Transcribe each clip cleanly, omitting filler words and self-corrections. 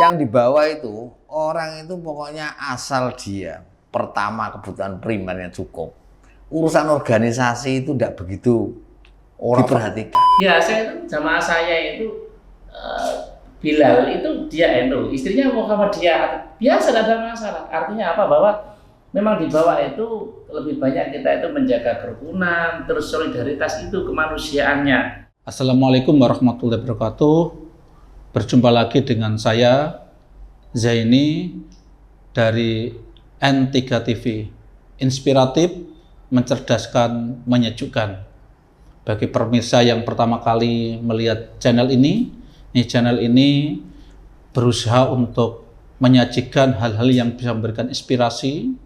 yang di bawah itu orang itu pokoknya asal dia pertama kebutuhan primernya cukup, urusan organisasi itu tidak begitu diperhatikan. Ya, jamaah saya itu Bilal itu dia NU, istrinya Muhammadiyah, biasa, tidak ada masalah. Artinya apa? Bahwa memang di bawah itu lebih banyak kita itu menjaga kerukunan, terus solidaritas itu kemanusiaannya. Assalamualaikum warahmatullahi wabarakatuh. Berjumpa lagi dengan saya Zaini dari N3 TV. Inspiratif, mencerdaskan, menyejukkan. Bagi pemirsa yang pertama kali melihat channel ini channel ini berusaha untuk menyajikan hal-hal yang bisa memberikan inspirasi,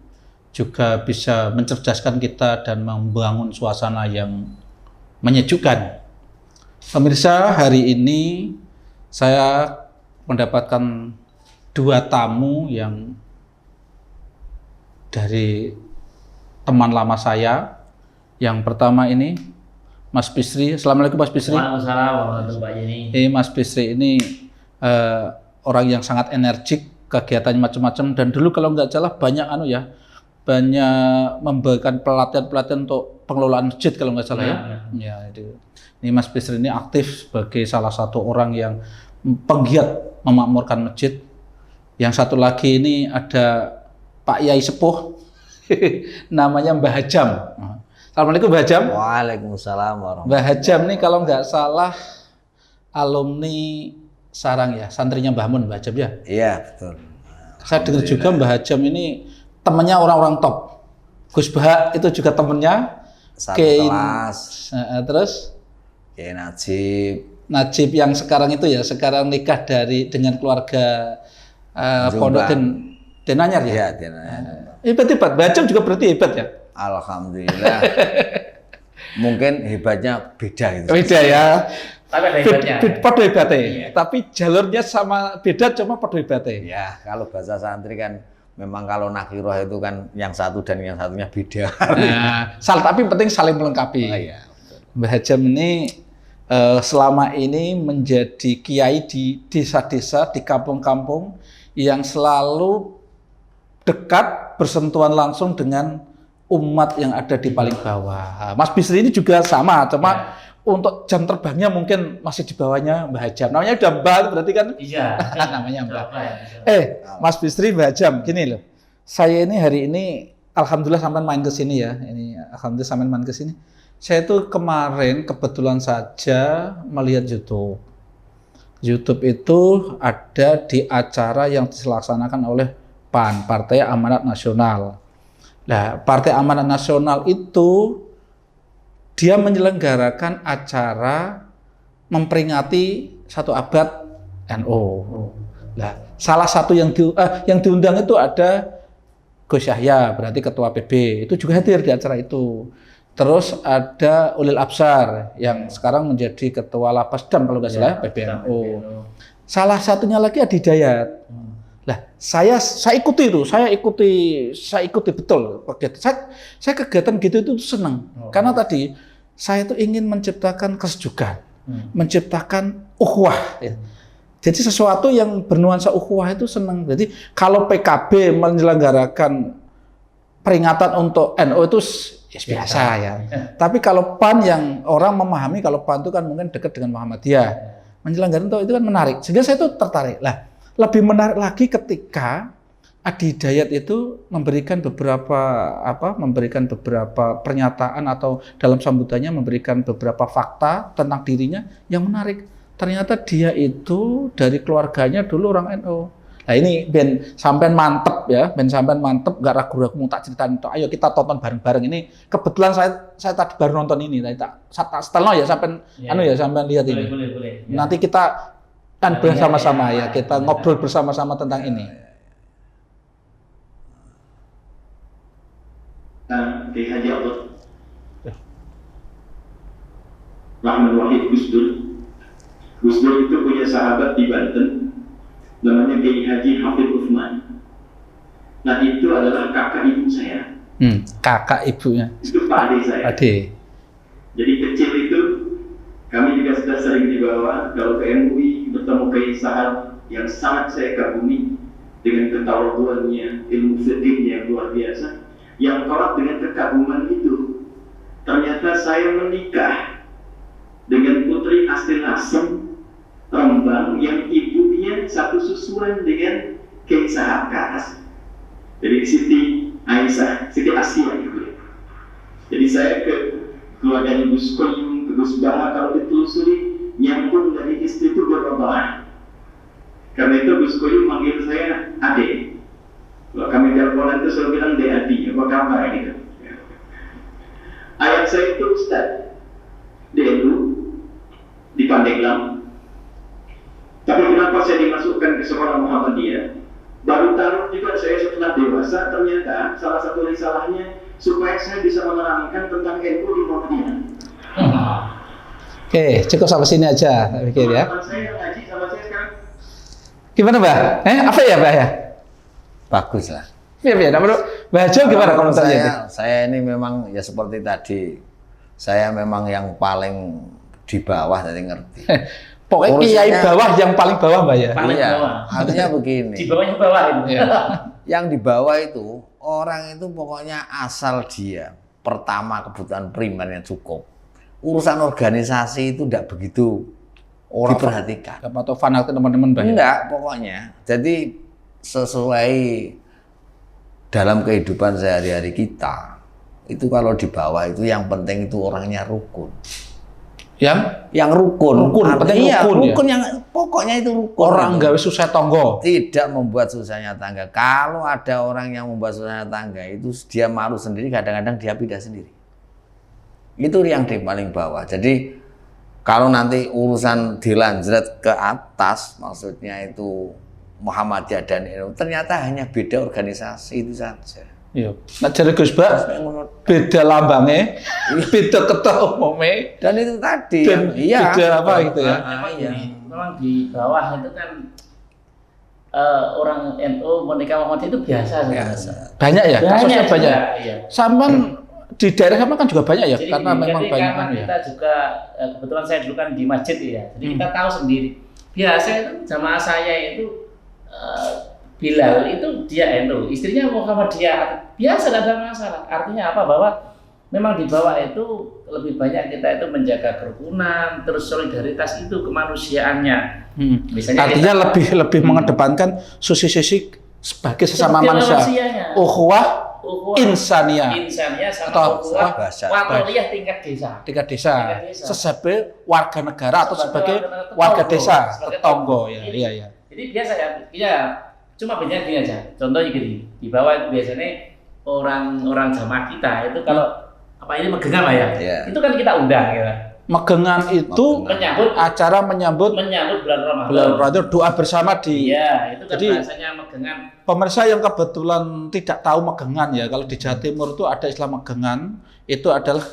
juga bisa mencerdaskan kita dan membangun suasana yang menyejukkan. Pemirsa, hari ini saya mendapatkan dua tamu yang dari teman lama saya. Yang pertama ini Mas Bisri. Assalamualaikum Mas Bisri. Waalaikumsalam warahmatullahi wabarakatuh. Mas Bisri ini orang yang sangat energik, kegiatannya macam-macam, dan dulu kalau nggak salah banyak banyak memberikan pelatihan untuk pengelolaan masjid kalau nggak salah ya. Ini Mas Bisri ini aktif sebagai salah satu orang yang penggiat memakmurkan masjid. Yang satu lagi ini ada Pak Yai Sepuh, namanya Mbah Hajam. Assalamualaikum Mbah Hajam. Waalaikumsalam warahmatullahi wabarakatuh. Mbah Hajam nih kalau nggak salah alumni Sarang ya, santrinya Mbah Mun, Mbah Hajam ya? Iya, betul. Saya dengar juga Mbah Hajam ini temannya orang-orang top. Gus Bah itu juga temannya. Satu kelas. Terus? Kiai Najib. Najib yang sekarang itu ya, sekarang nikah dengan keluarga Pondok Denanyar ya? Iya, Denanyar. Hebat-hebat, Mbah Hajam juga berarti hebat ya? Alhamdulillah. Mungkin hebatnya beda gitu. Beda ya. Tapi ada hebatnya. Podo hebatnya. Iya. Tapi jalurnya sama beda, cuma podo hebatnya. Ya, kalau bahasa santri kan memang kalau nakiroh itu kan yang satu dan yang satunya beda. Nah, tapi penting saling melengkapi. Oh, iya, Mbah Hajam ini selama ini menjadi kiai di desa-desa, di kampung-kampung yang selalu dekat bersentuhan langsung dengan umat yang ada di paling bawah. Mas Bisri ini juga sama, cuma untuk jam terbangnya mungkin masih di bawahnya Mbah Hajam. Namanya udah Mbah berarti kan? Iya. Namanya Mbah. Mas Bisri, Mbah Hajam, gini loh. Saya ini hari ini alhamdulillah sampai main ke sini ya. Alhamdulillah sampai main ke sini. Saya itu kemarin kebetulan saja melihat YouTube. YouTube itu ada di acara yang dilaksanakan oleh PAN, Partai Amanat Nasional. Nah, Partai Amanat Nasional itu dia menyelenggarakan acara memperingati 1 abad NU. Nah, salah satu yang diundang itu ada Gus Yahya, berarti ketua PB, itu juga hadir di acara itu. Terus ada Ulil Absar yang sekarang menjadi ketua Lapas Dam kalau nggak salah PBNU. Salah satunya lagi Adi Dayat. Lah, saya ikuti itu, saya ikuti betul kegiatan. Saya kegiatan gitu itu senang. Karena tadi saya itu ingin menciptakan kesejukan, menciptakan ukhuwah. Ya. Jadi sesuatu yang bernuansa ukhuwah itu senang. Jadi kalau PKB menyelenggarakan peringatan untuk NU itu biasa ya. Tapi kalau PAN yang orang memahami kalau PAN itu kan mungkin dekat dengan Muhammadiyah, menyelenggarakan itu kan menarik. Sehingga saya itu tertarik. Lah, lebih menarik lagi ketika Adi Dayat itu memberikan beberapa pernyataan atau dalam sambutannya memberikan beberapa fakta tentang dirinya yang menarik. Ternyata dia itu dari keluarganya dulu orang NU. Nah ini ben sampean mantep ya, gak ragu-ragu mau tak ceritain itu. Ayo kita tonton bareng-bareng ini. Kebetulan saya tadi baru nonton ini, tak setelno ya sampean sampean lihat ini. Boleh. Nanti kita kan bersama-sama ya, kita ngobrol bersama-sama tentang ini. Kiai Haji Abdul Rahman Wahid Gus Dur. Gus Dur itu punya sahabat di Banten, namanya Kiai Haji Hafid Uthman. Nah itu adalah kakak ibu saya. Kakak ibunya. Itu Pak Ade saya. Ade. Jadi kecil itu kami juga sudah sering dibawa kalau ke MUI bertemu Kiai Sahab yang sangat saya kagumi dengan ketawaduannya, ilmu fikihnya yang luar biasa. Yang kolak dengan kekaguman itu, ternyata saya menikah dengan putri asli Lasem, Rembang, yang ibunya satu susuan dengan Kiai Sahakas. Jadi Siti Aisyah, Siti Asia gitu. Jadi saya ke keluarganya Gus Koyum, ke Gus Baha, kalau ditelusuri nyambung dari istri itu berubah. Karena itu Gus Koyum manggil saya Ade. Kalau kami teleponan itu selalu bilang Ade, apa kabar gitu. Ayah saya itu Ustaz DNU di Pandeglang. Tapi kenapa saya dimasukkan ke sekolah Muhammadiyah? Baru tahu juga saya setelah dewasa, ternyata salah satu risalahnya supaya saya bisa menerangkan tentang NU di Muhammadiyah. Oke, cukup sampai sini aja, saya pikir ya. Teman saya yang ngaji sama saya sekarang. Gimana Mbak? Apa ya Mbak ya? Bagus lah. Iya, enggak perlu. Mbak Jo gimana komentarnya ini? Saya ini memang ya seperti tadi, saya memang yang paling di bawah, jadi ngerti. Pokoknya kiai bawah yang paling bawah Mbak ya? Paling Iya, bawah. artinya begini. Di bawahnya bawah itu. Iya. Yang di bawah itu, orang itu pokoknya asal dia pertama kebutuhan primernya cukup. Urusan organisasi itu tidak begitu diperhatikan. Atau fanatik teman-teman Mbak ya? Enggak, pokoknya. Jadi sesuai dalam kehidupan sehari-hari kita, itu kalau di bawah itu yang penting itu orangnya rukun. Yang rukun, penting iya, rukun, rukun yang pokoknya itu rukun. Orang gawe susah tonggo. Tidak membuat susahnya tangga. Kalau ada orang yang membuat susahnya tangga itu dia malu sendiri, kadang-kadang dia pindah sendiri. Itu yang di paling bawah. Jadi kalau nanti urusan dilanjut ke atas, maksudnya itu Muhammadiyah dan NU, ternyata hanya beda organisasi itu saja. Iya. Nah jadi Gus Bak, beda lambangnya, beda ketua umumnya, dan itu tadi, dan iya, beda apa gitu ya? Memang di bawah itu kan orang NU menikah Muhammadiyah itu biasa. Banyak ya, kasusnya banyak. Iya. Sampai di daerah sama kan juga banyak ya, Jadi, karena memang banyak karena ya. kita juga kebetulan saya dulu kan di masjid ya, jadi kita tahu sendiri. Biasa itu jamaah saya itu Bilal itu dia NU, istrinya Muhammadiyah, biasa tidak ada masalah. Artinya apa? Bahwa memang di bawah itu lebih banyak kita itu menjaga kerukunan, terus solidaritas itu kemanusiaannya. Misalnya Artinya lebih mengedepankan sisi-sisi sebagai sesama manusia, ukhuwah insaniyah sama atau watoriyah tingkat desa. tingkat desa, sebagai warga negara atau sebagai warga desa, tetangga ya, iya. Jadi biasa ya, cuma bedanya gini aja. Contohnya gini, di bawah biasanya orang jamaah kita itu kalau apa ini megengan lah ya, itu kan kita undang ya. Megengan itu acara menyambut bulan Ramadan. Bulan Ramadan, doa bersama di. Iya, itu kan jadi, bahasanya megengan. Pemirsa yang kebetulan tidak tahu megengan ya, kalau di Jawa Timur itu ada istilah megengan, itu adalah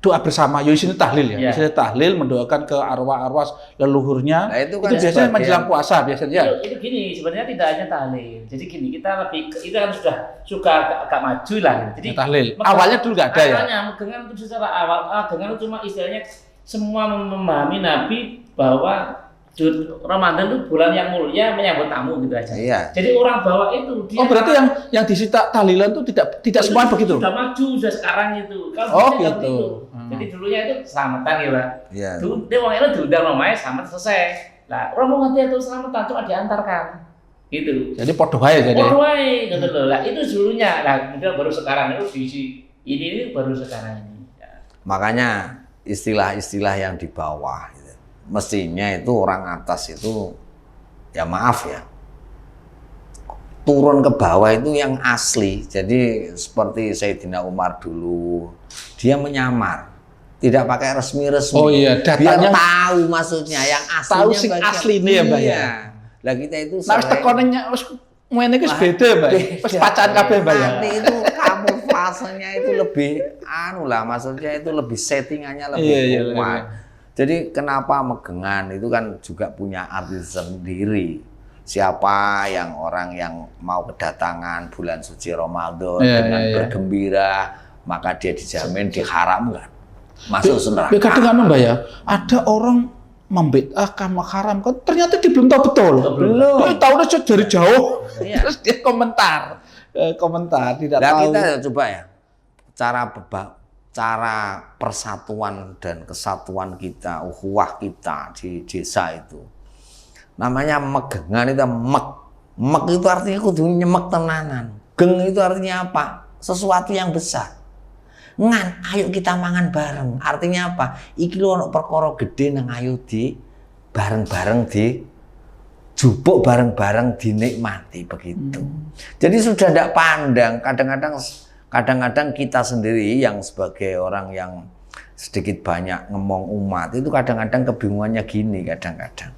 doa bersama. Yo sini tahlil ya. Di sini tahlil mendoakan ke arwah-arwah leluhurnya. Nah, itu kan biasanya menjelang puasa biasanya. Itu gini, sebenarnya tidak hanya tahlil. Jadi gini, kita lebih itu kan sudah agak maju lah. Jadi tahlil. Awalnya dulu nggak ada ya. Awalnya megengan itu secara awal, megengan itu cuma istilahnya semua memahami Nabi bahwa Ramadan itu bulan yang mulia menyambut tamu gitu aja. Iya. Jadi orang bawah itu dia. Oh berarti yang disita tahlilan itu tidak semua begitu. Sudah maju sudah sekarang itu. Oh gitu. Jadi dulunya itu selamatan ya Pak. Iya. Dulu dia orang itu diundang namanya selamat selesai. Lah orang mau ngerti itu selamatan cuma diantarkan. Gitu. Jadi podo wae jadi. Podo wae gitu loh. Lah itu dulunya. Lah kemudian baru sekarang itu diisi ini baru sekarang ini. Ya. Makanya istilah-istilah yang di bawah mestinya itu orang atas itu ya maaf ya turun ke bawah itu yang asli. Jadi seperti Sayyidina Umar dulu dia menyamar tidak pakai resmi-resmi. Oh iya, datanya biar tahu maksudnya yang aslinya. Tahu sing asli ini ya Mbak ya. Lah kita itu nah wis tekonnya wis ngene iki beda Mbak. Wis pacan kabeh Mbak ya. Nanti itu kamuflasenya itu lebih maksudnya itu lebih settingannya lebih kuat. Jadi kenapa megengan itu kan juga punya arti sendiri. Siapa yang orang yang mau kedatangan bulan suci Ramadan dengan bergembira, maka dia dijamin diharamkan masuk neraka. Kadang Mbak ya, ada orang membid'ahkan, mengharamkan, ternyata dia belum tahu betul. Belum. Dia tahu aja dari jauh. Iya. Terus dia komentar tidak Nah, tahu. kita coba ya cara persatuan dan kesatuan kita, ukhuwah kita di desa itu. Namanya megengan itu mek. Mek itu artinya kudu nyemek tenanan. Geng itu artinya apa? Sesuatu yang besar. Ngan, ayo kita mangan bareng. Artinya apa? Iki lho ono perkara gede nang ayo di bareng-bareng di jupuk bareng-bareng dinikmati begitu. Jadi sudah tidak pandang. Kadang-kadang kita sendiri yang sebagai orang yang sedikit banyak ngomong umat itu kadang-kadang kebingungannya gini kadang-kadang.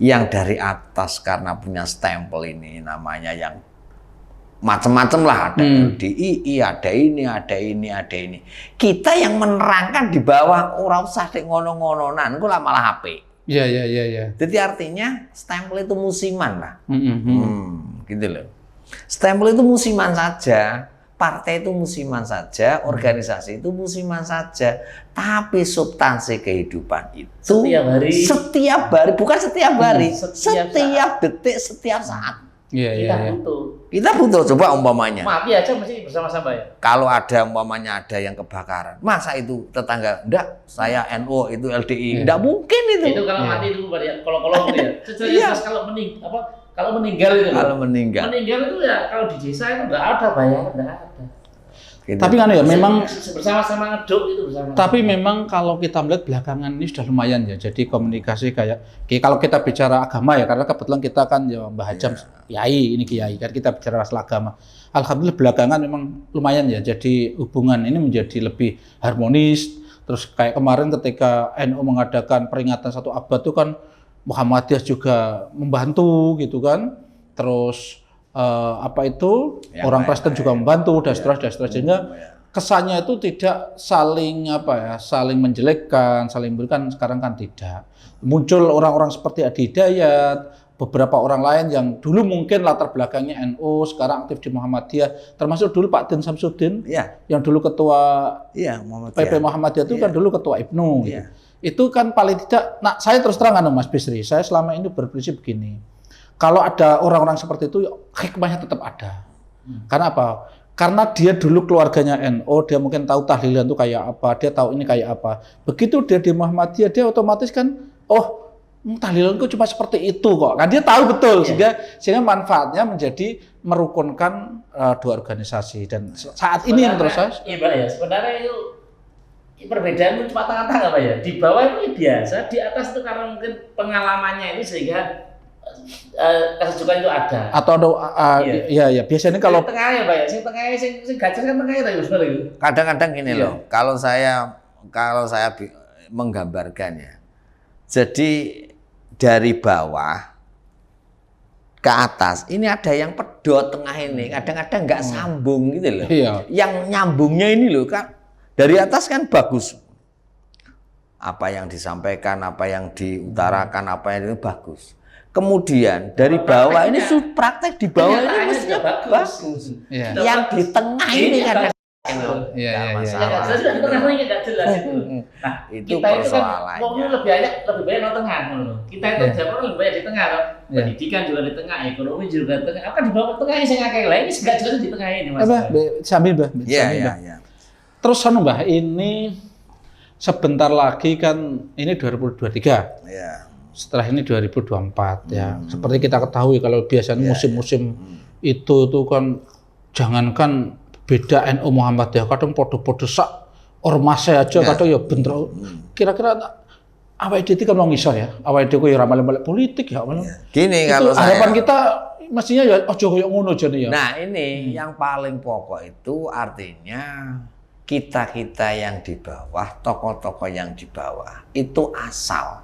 Yang dari atas karena punya stempel ini namanya yang macam-macam lah, ada LDII, ada ini. Kita yang menerangkan di bawah ora usah tek ngono-ngononan, ku lah malah HP. Iya. Jadi artinya stempel itu musiman lah. Gitu loh. Stempel itu musiman saja, partai itu musiman saja, organisasi itu musiman saja. Tapi substansi kehidupan itu setiap hari, bukan setiap hari, setiap detik, setiap saat. Iya. Kita butuh, coba umpamanya. Mati aja mesti bersama-sama ya. Kalau ada umpamanya ada yang kebakaran, masa itu tetangga, enggak, saya NU itu LDI, enggak mungkin itu. Itu kalau mati itu kalau ya. Secara kalau meninggal itu. Kalau meninggal itu ya kalau di desa itu enggak ada bayangan, enggak ada. Gitu. Tapi kan ya memang bersama-sama ngeduk itu bersama. Tapi memang kalau kita melihat belakangan ini sudah lumayan ya. Jadi komunikasi kalau kita bicara agama ya, karena kebetulan kita kan ya Mbah Hajam kiai, ini kiai kan kita bicara masalah agama. Alhamdulillah belakangan memang lumayan ya. Jadi hubungan ini menjadi lebih harmonis. Terus kayak kemarin ketika NU mengadakan peringatan 1 abad itu kan Muhammadiyah juga membantu gitu kan. Terus orang Kristen juga membantu dan seterusnya sehingga kesannya itu tidak saling saling menjelekkan, saling berikan. Sekarang kan tidak. Muncul orang-orang seperti Adi Hidayat, beberapa orang lain yang dulu mungkin latar belakangnya NU, sekarang aktif di Muhammadiyah, termasuk dulu Pak Din Samsudin, yang dulu ketua PP Muhammadiyah itu kan dulu ketua IPNU. Gitu. Itu kan paling tidak, saya terus terang Mas Bisri, saya selama ini berprinsip begini. Kalau ada orang-orang seperti itu, hikmahnya tetap ada. Karena apa? Karena dia dulu keluarganya NU, dia mungkin tahu tahlilan itu kayak apa, dia tahu ini kayak apa. Begitu dia di Muhammadiyah, dia otomatis kan, tahlilanku cuma seperti itu kok. Kan dia tahu betul, sehingga manfaatnya menjadi merukunkan dua organisasi. Dan saat ini yang terus Iya Pak ya, sebenarnya itu perbedaan itu cuma tengah-tengah Pak ya. Di bawah itu biasa, di atas itu karena mungkin pengalamannya itu sehingga kesejukan itu ada. Atau ada biasanya kalau tengahnya Pak ya, sing gajah kan tengahnya tadi sebenarnya. Kadang-kadang gini loh, kalau saya menggambarkannya. Jadi dari bawah ke atas, ini ada yang pedot tengah ini, kadang-kadang nggak sambung gitu loh. Yang nyambungnya ini loh kan dari atas kan bagus. Apa yang disampaikan, apa yang diutarakan, apa yang itu bagus. Kemudian dari bawah ini praktek di bawah ini mestinya bagus. Yang di tengah ini kadang Nah, itu persoalannya. Kita itu kan lebih banyak di tengah. Kita itu Jawa lebih banyak di tengah. Pendidikan juga di tengah, ekonomi juga di tengah. Kan di bawah tengah ini saya ngakak lagi, enggak jelas di tengah ini Mas. Sambil Mbah. Iya. Terus Mbah, ini sebentar lagi kan ini 2023. Iya. Setelah ini 2024 ya. Seperti kita ketahui kalau biasanya musim-musim itu tuh kan jangankan beda NU Muhammadiyah kadang podo-podo sak ormasnya aja kadang ya bentrok. Kira-kira awake dhewe kan wong isor ya. Awake dhewe ya ora balik politik ya. Gini kalau harapan kita mestinya ya aja koyo ngono jane ya. Nah, ini yang paling pokok itu artinya kita-kita yang di bawah, tokoh-tokoh yang di bawah itu asal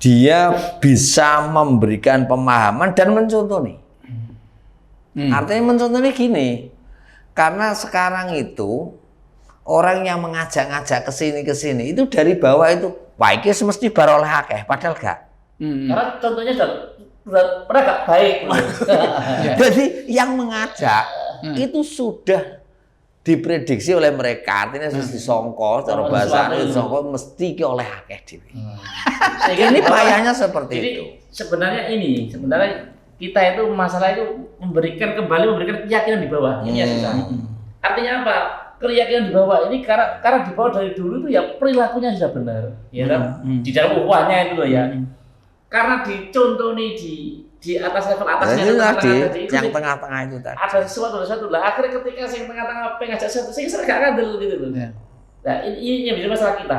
dia bisa memberikan pemahaman dan mencontohi. Artinya mencontohi gini, karena sekarang itu orang yang ngajak ke sini itu dari bawah itu, wah ini semesti baroleh akeh, padahal gak. Karena contohnya sudah gak baik. Jadi yang mengajak itu sudah diprediksi oleh mereka, artinya harus disongko, cara bahasa disongko mesti ki oleh akeh dhewe. Ini payahnya seperti jadi, itu. Sebenarnya kita itu masalah itu memberikan keyakinan di bawah. Ini yang susah. Artinya apa? Keyakinan di bawah ini karena di bawah dari dulu itu ya perilakunya sudah benar, ya kan? Di dalam ukhuwahnya itu loh ya. Karena dicontoh nih di atas level atasnya itu tadi, itu yang tengah-tengah itu tadi. ada sesuatu lah. Akhirnya ketika yang tengah-tengah pengajak sesuatu, saya gak ngandel gitu loh. Ya. Nah ini yang bisa masalah kita.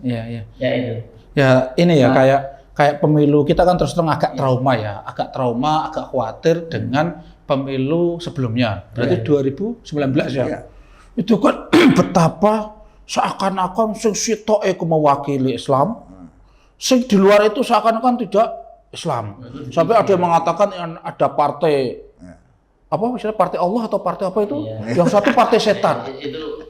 Iya. Ya itu. Ya ini ya kayak pemilu kita kan terus terang agak trauma ya, agak khawatir dengan pemilu sebelumnya. Berarti 2019 ya. Iya. Itu kan betapa seakan-akan sing sitoke mewakili Islam, sing di luar itu seakan-akan tidak Islam. Sampai ada yang mengatakan ada partai apa misalnya partai Allah atau partai apa itu? Yang satu partai setan.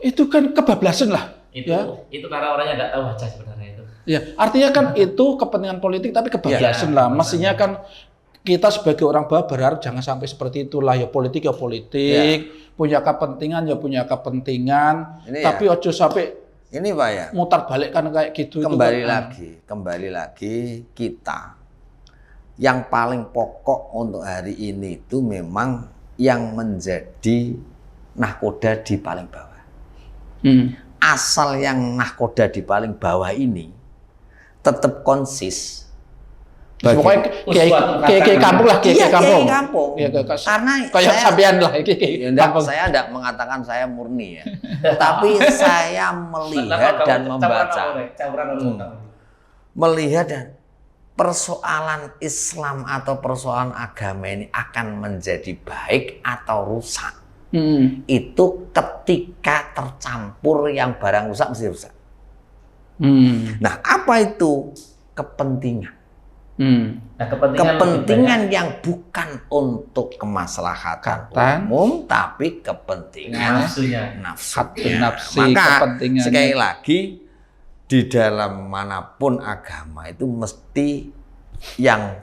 Itu kan kebablasan lah. Itu karena orangnya nggak tahu aja sebenarnya itu. Ya, artinya kan itu kepentingan politik tapi kebablasan lah. Mestinya kan kita sebagai orang bawah berharap jangan sampai seperti itulah, ya politik punya kepentingan punya kepentingan. Ini tapi ojo sampai ini Pak ya. Mutar balik kan kayak gitu. Kembali lagi kita yang paling pokok untuk hari ini itu memang yang menjadi nahkoda di paling bawah. Asal yang nahkoda di paling bawah ini tetap konsis. Pokoknya kayak kampung lah, kayak kampung. Ya, karena kayak sampean lah, saya tidak mengatakan saya murni ya, tapi saya melihat dan membaca, dan persoalan Islam atau persoalan agama ini akan menjadi baik atau rusak. Itu ketika tercampur yang barang rusak mesti rusak. Nah, apa itu kepentingan? Nah, kepentingan yang bukan untuk kemaslahatan umum, tapi kepentingan nafsunya. Maka sekali lagi di dalam manapun agama itu mesti yang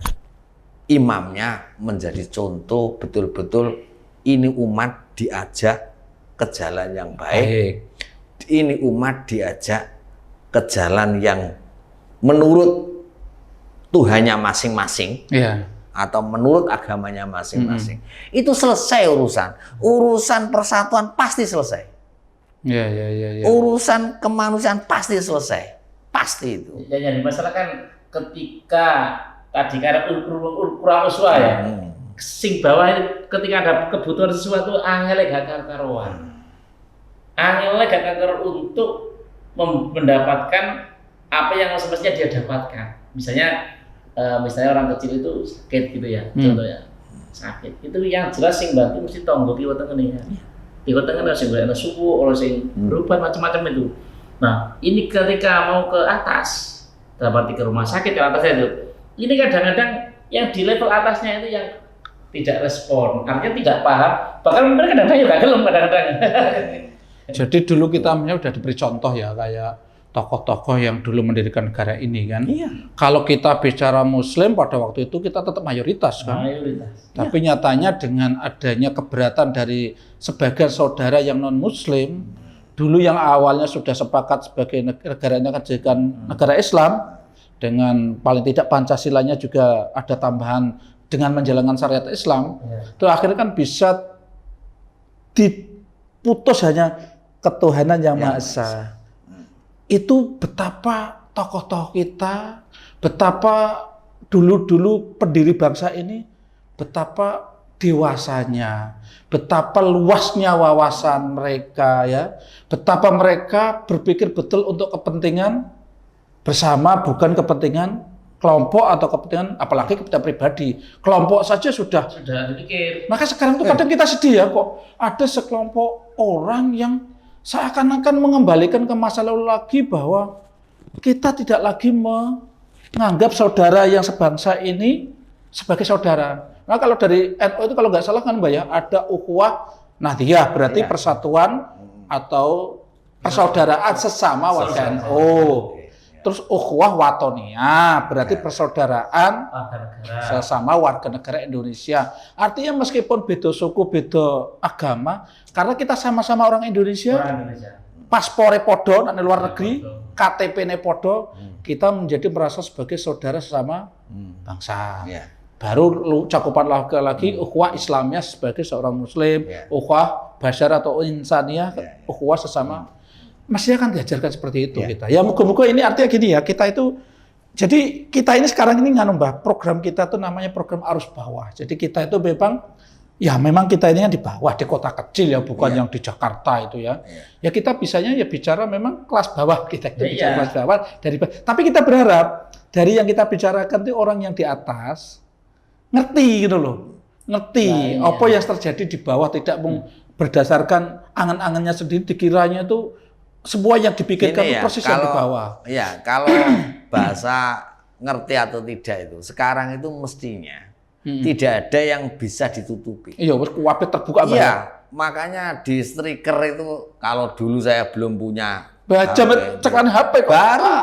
imamnya menjadi contoh betul-betul ini umat diajak ke jalan yang baik. Ini umat diajak ke jalan yang menurut Tuhannya masing-masing, atau menurut agamanya masing-masing. Itu selesai urusan persatuan pasti selesai. Urusan kemanusiaan pasti selesai, pasti itu. Yang masalah kan ketika tadi karena kurang uswa ya, sing bawah itu ketika ada kebutuhan sesuatu angele gak karuan, untuk mendapatkan apa yang semestinya dia dapatkan. Misalnya orang kecil itu sakit gitu ya, contohnya sakit. Itu yang jelas sing bantu mesti tonggo kiwa tengene ya. Kiwa tengene sing ana suku, orang sing berobat macam-macam itu. Nah, ini ketika mau ke atas, dalam arti ke rumah sakit ke atasnya itu. Ini kadang-kadang yang di level atasnya itu yang tidak respon, artinya tidak paham. Bahkan mereka kadang-kadang juga gelem kadang-kadang. Jadi dulu kita sudah diberi contoh ya kayak tokoh-tokoh yang dulu mendirikan negara ini kan. Kalau kita bicara Muslim pada waktu itu kita tetap mayoritas kan. Tapi nyatanya dengan adanya keberatan dari sebagian saudara yang non Muslim, dulu yang awalnya sudah sepakat sebagai negaranya dijadikan negara Islam, dengan paling tidak Pancasilanya juga ada tambahan dengan menjalankan syariat Islam, itu akhirnya kan bisa diputus hanya ketuhanan yang Maha Esa. Itu betapa tokoh-tokoh kita, betapa dulu-dulu pendiri bangsa ini, betapa dewasanya, betapa luasnya wawasan mereka ya, betapa mereka berpikir betul untuk kepentingan bersama, bukan kepentingan kelompok atau kepentingan, apalagi kepentingan pribadi. Kelompok saja sudah dipikir. Maka sekarang tuh kadang kita sedih ya, kok ada sekelompok orang yang seakan-akan mengembalikan ke masa lalu lagi bahwa kita tidak lagi menganggap saudara yang sebangsa ini sebagai saudara. Nah kalau dari NU itu kalau nggak salah kan Mbak ya, ada ukhuwah nahdiyah, berarti persatuan atau persaudaraan sesama warga NU. Terus ukhuwah watonia, berarti persaudaraan warga negara. sesama warga negara Indonesia. Artinya meskipun beda suku, beda agama, karena kita sama-sama orang Indonesia, Orang Indonesia. paspore podo nang luar negeri, Podo. KTP-ne podo, kita menjadi merasa sebagai saudara sesama bangsa. Ya. Baru cakupan lagi ukhuwah Islamnya sebagai seorang muslim, Ya. ukhuwah basyar atau insaniyah, Ya. ukhuwah sesama. Masih akan diajarkan seperti itu Ya. kita. Ya moga-moga ini artinya gini ya, kita itu jadi kita ini sekarang ini nganu Mbah, program kita tuh namanya program arus bawah. Jadi kita itu memang kita ini yang di bawah di kota kecil ya, bukan Ya. yang di Jakarta itu ya. Ya. Ya kita bisanya ya bicara memang kelas bawah, kita itu Iya. bicara kelas bawah tapi kita berharap dari yang kita bicarakan itu orang yang di atas ngerti gitu loh. Ngerti Nah, iya. apa yang terjadi di bawah, tidak berdasarkan angan-angannya sendiri, dikiranya itu semua yang dipikirkan Gini itu ya, persis yang di bawah. Ya, kalau bahasa ngerti atau tidak itu sekarang itu mestinya tidak ada yang bisa ditutupi. Iya, wis kuwabe terbuka Iya, Mbak. makanya di striker itu kalau dulu saya belum punya Baca HP, ceklan HP kok. baru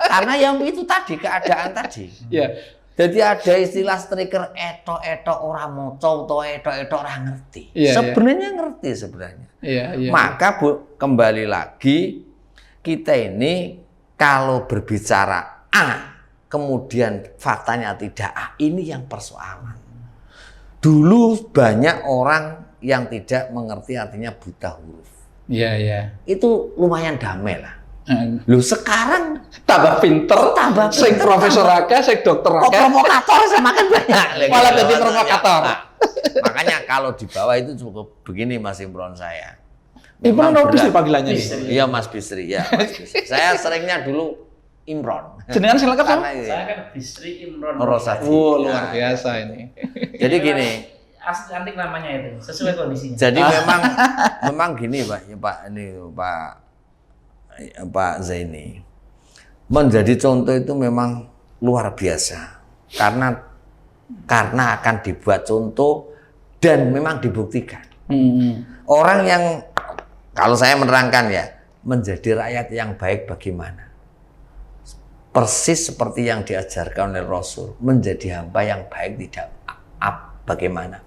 karena yang itu tadi keadaan tadi. Iya. Jadi ada istilah striker etok-etok orang moco atau etok-etok orang ngerti. Iya, Sebenarnya ngerti sebenarnya. Iya, iya. Maka kembali lagi kita ini kalau berbicara A kemudian faktanya tidak A, ini yang persoalan. Dulu banyak orang yang tidak mengerti artinya buta huruf. Iya, iya. Itu lumayan damai lah. Eh, Loh sekarang tambah pinter, Tambah sing pinter, profesor akeh, sing dokter kok akeh. provokator semakin banyak. Malah jadi provokator. Nah, makanya kalau di bawah itu cukup begini Mas Imron saya. Imron Memang apa sih berat. panggilannya nih? Iya Mas Bisri, ya Mas Bisri. Saya seringnya dulu Imron. Jenengan sing lengkap Karena sama? ini- Saya kan Bisri Imron Rosadi. Luar biasa ini. Jadi gini, Asli antik namanya itu, sesuai kondisinya. jadi memang gini Pak, ya Pak ini Pak Zaini. Menjadi contoh itu memang luar biasa. Karena akan dibuat contoh dan memang dibuktikan. Orang yang kalau saya menerangkan ya, menjadi rakyat yang baik bagaimana? Persis seperti yang diajarkan oleh Rasul, menjadi hamba yang baik tidak bagaimana?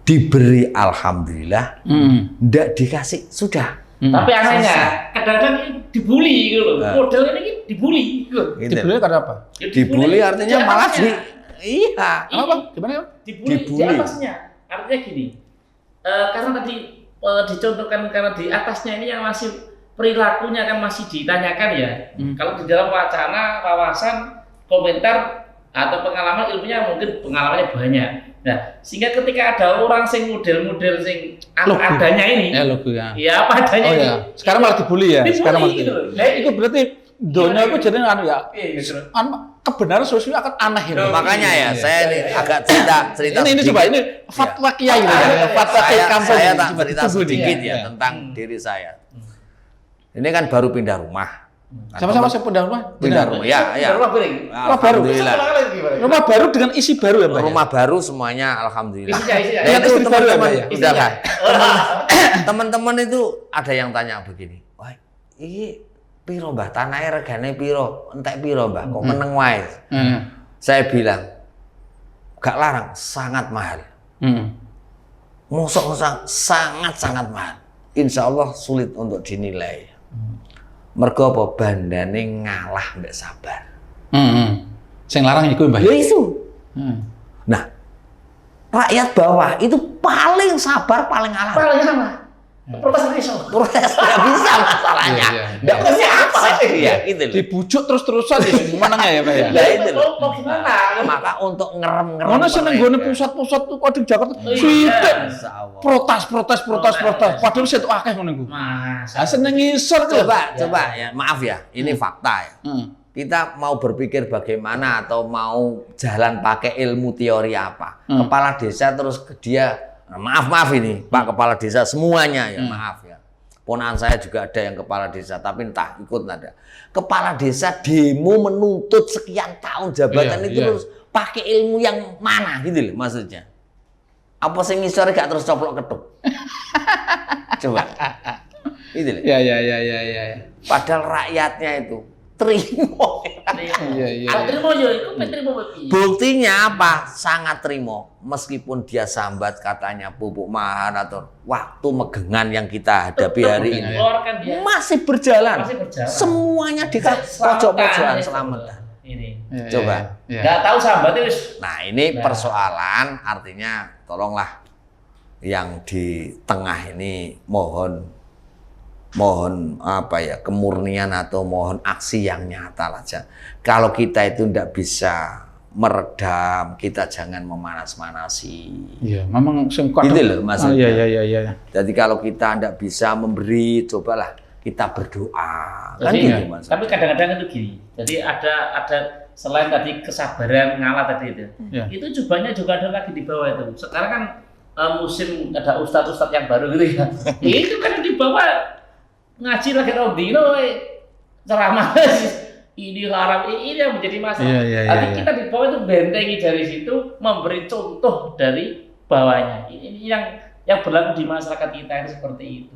Diberi alhamdulillah, tidak dikasih sudah. Tapi anehnya, kadang-kadang ini dibully gitu loh. Nah. Model ini dibully gitu loh. Gitu. Dibeli karena apa? Ya, Dibully artinya di malah atasnya. iya. Apa? Gimana ya? Dibully di Dibully. atasnya. Artinya gini, karena tadi dicontohkan karena di atasnya ini yang masih perilakunya kan masih ditanyakan ya. Kalau di dalam wacana, wawasan, komentar atau pengalaman ilmunya mungkin pengalamannya banyak. Nah, sehingga ketika ada orang sing model-model sing Logo. adanya ini, Logo ya. ya apa adanya Oh ini. ya, sekarang malah dibully ya. Dibully Sekarang malah gitu dibully. loh. Nah, Itu berarti dunia itu jadi anu ya. Iya, gitu. Kebenaran sosial akan aneh ya. Loh, Makanya ya, Iya. saya ini agak cerita Ini sedikit. coba ini fatwa kiai gitu ya. Fatwa kiai saya, kampung. saya ini. tak Coba cerita ditunggu nih. sedikit Iya. ya tentang diri saya. Ini kan baru pindah rumah. Sama-sama saya pindah rumah. Pindah rumah, ya, ya. Rumah piring. Rumah baru. Alhamdulillah. Rumah baru dengan isi baru ya, Mbak? Rumah baru semuanya alhamdulillah. Isinya. Nah, itu Istri baru ya, teman-teman Mbak, ya? udah kan. Teman-teman itu ada yang tanya begini. Wah, ini piro Mbah tanahnya regane piro? Entek piro Mbah? Kok meneng wae? Saya bilang gak larang, sangat mahal. Mosok sangat mahal. Insya Allah sulit untuk dinilai. Mergo apa bandane ngalah mbek sabar. Sing larang iku, Mbak. Ya itu. Nah, rakyat bawah itu paling sabar, paling ngalah. Paling sama. Protes iso. Proses nggak bisa masalahnya. Iya, iya. Nggak bisa apa ya gitu loh. Dibujuk terus-terusan ya menang ya, Pak ya. Nah, itu loh. Mau gimana? Maka untuk ngerem-ngerem. Mana seneng mereka. gone pusat-pusat tuh kok di Jakarta. Iya. Sithik. Masya Allah. Protes. Padahal set akeh ngono iku. Mas. Ah seneng ngisor tuh. Coba ya, maaf ya, ini fakta ya. Kita mau berpikir bagaimana atau mau jalan pakai ilmu teori apa. Kepala desa terus dia maaf ini Pak Kepala Desa semuanya ya maaf ya. Ponakan saya juga ada yang kepala desa tapi entah ikut nada. Kepala desa demo menuntut sekian tahun jabatan Iya, itu iya. terus pakai ilmu yang mana gitu loh maksudnya. Apa sing ngisore gak terus coplok ketuk. Coba. Itu loh. Ya. Padahal rakyatnya itu Trimo. Iya. Trimo yo iku trimo piye? Buktinya apa? Sangat trimo. Meskipun dia sambat katanya pupuk mahan atau waktu megengan yang kita hadapi hari ini Keluarkan dia. masih berjalan. Masih berjalan. Semuanya di pojok-pojokan selamat. Ini. Coba. Nggak tahu sambatnya wis. Nah, ini persoalan artinya tolonglah yang di tengah ini mohon apa ya, kemurnian atau mohon aksi yang nyata aja. Kalau kita itu tidak bisa meredam, kita jangan memanas-manasi. Iya, memang Gitu loh maksudnya. Iya. Jadi kalau kita tidak bisa memberi, cobalah kita berdoa. Kan Jadi, gitu maksudnya. tapi kadang-kadang itu gini. Jadi ada selain tadi kesabaran ngalah tadi itu, itu jubahnya juga ada lagi di bawah itu. Sekarang kan musim ada ustadz-ustadz yang baru gitu ya. Itu kan di bawah ngaji lagi Robino, ceramah ini larang, ini yang menjadi masalah. Tapi kita di bawah itu bentengi dari situ, memberi contoh dari bawahnya. Ini yang berlaku di masyarakat kita itu seperti itu.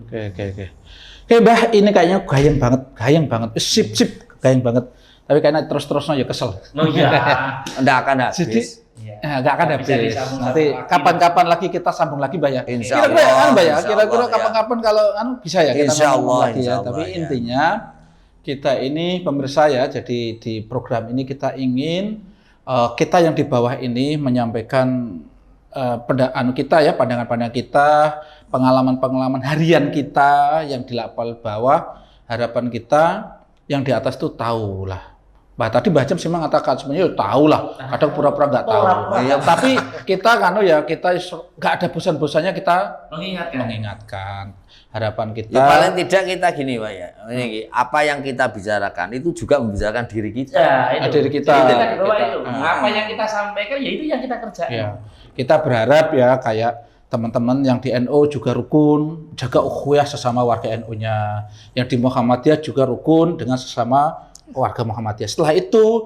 Oke, Mbah, ini kayaknya gayeng banget. Sip, gayeng banget. Tapi kayaknya terus-terusnya ya kesel. Oh iya. Nggak akan habis. Jadi, nggak akan habis. Nanti kapan-kapan lagi kita sambung lagi, Mbak ya. Insya Kira-kira Allah, Mbak ya, insya kira-kira Allah, kapan-kapan kalau bisa ya kita Insya ngomong Allah, lagi insya ya. Allah, Tapi ya. intinya kita ini pemirsa ya, jadi di program ini kita ingin kita yang di bawah ini menyampaikan pandangan-pandangan kita, pengalaman-pengalaman harian kita yang di level bawah, harapan kita yang di atas itu tahu lah. Tadi Mbah Jam sih mengatakan sebenarnya tahu lah, kadang pura-pura nggak tahu. Ya, tapi kita kita nggak ada bosan-bosannya kita mengingatkan harapan kita. Ya, paling tidak kita gini Pak ya. Ini apa yang kita bicarakan itu juga membicarakan diri kita. Ya, itu. Diri kita. Jadi kita di bawah itu. Apa yang kita sampaikan ya itu yang kita kerjakan. Ya. Kita berharap ya kayak teman-teman yang di NU juga rukun, jaga ukhuwah sesama warga NU-nya. Yang di Muhammadiyah juga rukun dengan sesama warga Muhammadiyah. Setelah itu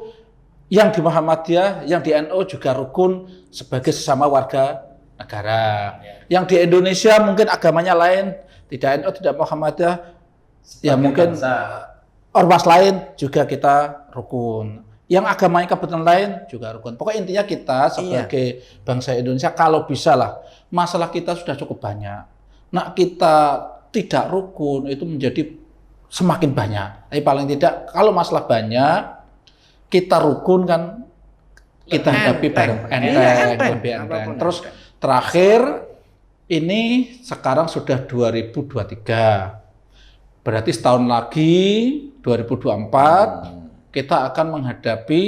yang di Muhammadiyah, yang di NU juga rukun sebagai sesama warga negara. Yang di Indonesia mungkin agamanya lain, tidak NU, tidak Muhammadiyah, ya mungkin ormas lain juga kita rukun. Yang agamanya kebetulan lain juga rukun. Pokoknya intinya kita sebagai bangsa Indonesia kalau bisa lah, masalah kita sudah cukup banyak. Nah, kita tidak rukun itu menjadi semakin banyak. Tapi paling tidak kalau masalah banyak kita rukun kan kita hadapi bareng enteng. Terus terakhir ini sekarang sudah 2023. Berarti setahun lagi 2024 kita akan menghadapi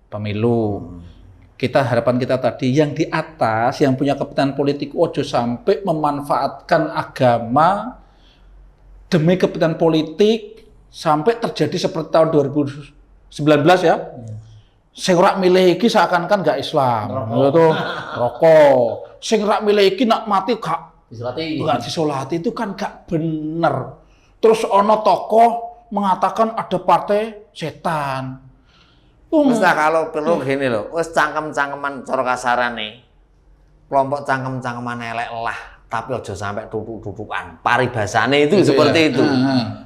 pemilu. Harapan kita tadi yang di atas yang punya kepentingan politik ojo sampai memanfaatkan agama demi kepentingan politik sampai terjadi seperti tahun 2019 ya. Sing rak milih iki seakan-akan gak Islam. Rokok. Sing rak milih iki nak mati gak disolati itu kan gak bener. Terus ono tokoh mengatakan ada partai setan. Wes kalau perlu gini loh, wes cangkem-cangkeman cara kasarane. Kelompok cangkem-cangkeman elek lah. Tapi ojo sampai tutuk-tutukan. Paribasane itu seperti itu.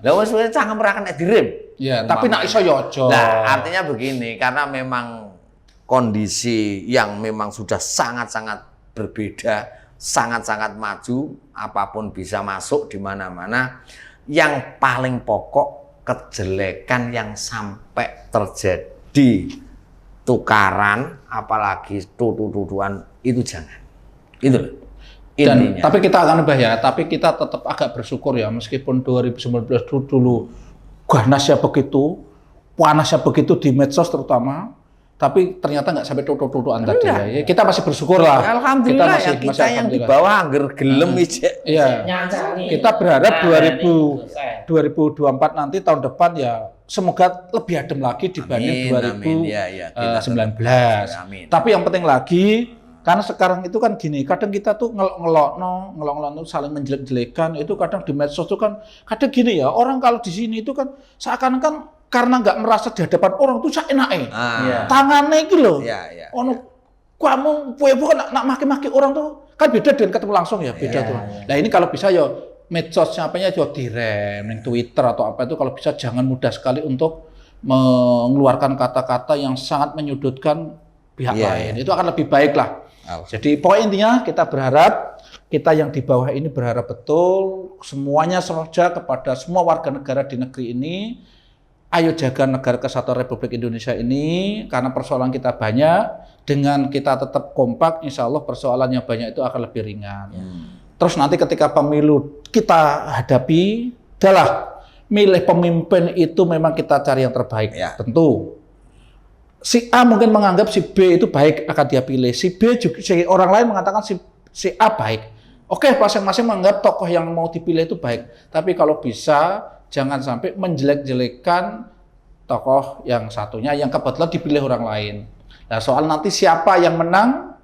Lah wis cangkem ra kena direm. Ya, tapi nak iso ya ojo. Nah, artinya begini, karena memang kondisi yang memang sudah sangat-sangat berbeda, sangat-sangat maju, apapun bisa masuk di mana-mana. Yang paling pokok kejelekan yang sampai terjadi tukaran, apalagi tutu-tutuan itu jangan. Itu loh. Dan, tapi kita akan bahaya, tapi kita tetap agak bersyukur ya, meskipun 2019 dulu ganasnya begitu, panasnya begitu di medsos terutama, tapi ternyata nggak sampai tutu-tutuan tadi ya. Kita masih bersyukur lah. Alhamdulillah kita yang di bawah angger gelem Iya. Kita berharap 2024 nanti tahun depan ya semoga lebih adem lagi dibanding 2019. Tapi yang penting lagi karena sekarang itu kan gini, kadang kita tuh ngelok-ngelok saling menjelek-jelekan, itu kadang di medsos tuh kan, kadang gini ya, orang kalau di sini itu kan seakan-akan karena nggak merasa di hadapan orang tuh seenake. Tangannya gitu loh. Kamu bukan nak maki-maki orang tuh kan beda dengan ketemu langsung ya, beda tuh. Nah ini kalau bisa ya medsosnya apanya juga direm, Twitter atau apa itu kalau bisa jangan mudah sekali untuk mengeluarkan kata-kata yang sangat menyudutkan pihak lain. Itu akan lebih baik lah. Jadi poin intinya kita berharap, kita yang di bawah ini berharap betul semuanya seroja kepada semua warga negara di negeri ini. Ayo jaga negara kesatuan Republik Indonesia ini, karena persoalan kita banyak. Dengan kita tetap kompak, insya Allah persoalan yang banyak itu akan lebih ringan. Terus nanti ketika pemilu kita hadapi, adalah milih pemimpin itu memang kita cari yang terbaik, tentu. Si A mungkin menganggap si B itu baik, akan dia pilih. Si B juga, si orang lain mengatakan si A baik. Oke, masing-masing menganggap tokoh yang mau dipilih itu baik. Tapi kalau bisa, jangan sampai menjelek-jelekan tokoh yang satunya yang kebetulan dipilih orang lain. Nah, soal nanti siapa yang menang,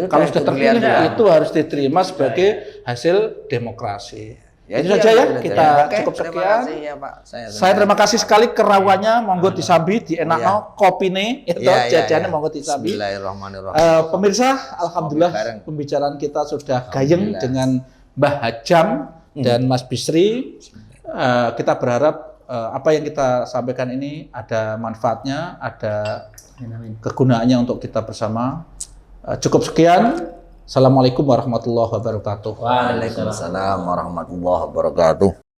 kalau sudah terpilih itu harus diterima sebagai hasil demokrasi. Itu saja ya, kita cukup sekian. Saya terima kasih sekali kerawannya, monggo disambi, dienakno kopine, itu jajannya monggo disambi. Bismillahirrahmanirrahim. Pemirsa, alhamdulillah pembicaraan kita sudah gayeng dengan Mbah Hajam dan Mas Bisri. Kita berharap apa yang kita sampaikan ini ada manfaatnya, ada kegunaannya untuk kita bersama. Cukup sekian. Assalamualaikum warahmatullahi wabarakatuh. Waalaikumsalam warahmatullahi wabarakatuh.